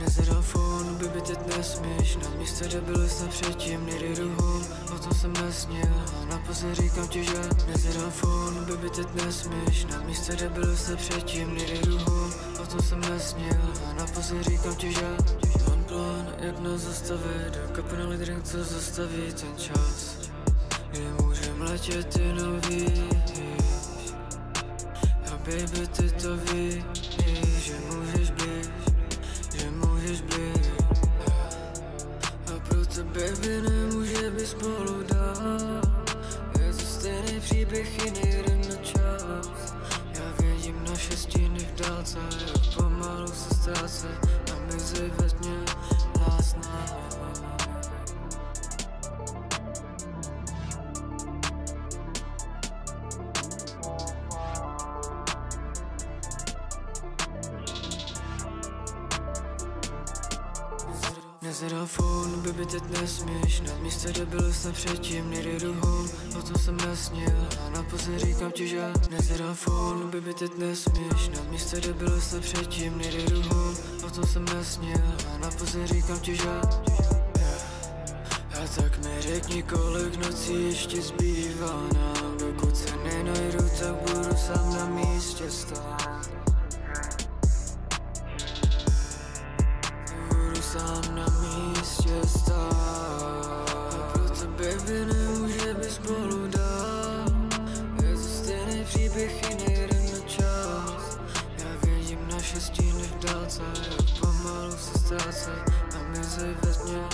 Nezerafon, baby, teď nesmíš. Na místě, kde byl jsem předtím, nejde ruhom, o tom jsem nesnil. A na poze říkám ti, že nezerafon, baby, teď nesmíš. Na místě, kde byl jsem předtím, nejde ruhom, o tom jsem nesnil. A na poze říkám ti, že mám plán, jak nás zastavit. Do kapely drink, co zastaví ten čas, kdy můžem letět jenom víš. A baby, ty to víš, že můžeš být, že můžeš být. A proto baby nemůže být spolu dál. Je to stejný příběh, jiný jeden na čas. Já vidím naše stíny v dálce, jak pomalu se ztrácí a mizí ve tmě lásná. Nezerafon, baby, teď nesmíš. Na místě, kde byl jsem předtím, nejde ruhom, o tom jsem nesnil. A na poze říkám ti, že nezerafon, baby, teď nesmíš. Na místě, kde byl jsem předtím, nejde ruhom, o tom jsem nesnil. A na poze říkám ti, že a tak mi řekni, kolik nocí ještě zbývá nám. Dokud se nenajdu, tak budu sám na místě stát. Sám na místě stát. A proto baby nemůže být spolu dál. Je to stejný příběh, jiný jeden na čas. Já vidím naše stíny v dálce, jak pomalu se ztrácí a mizí ve tmě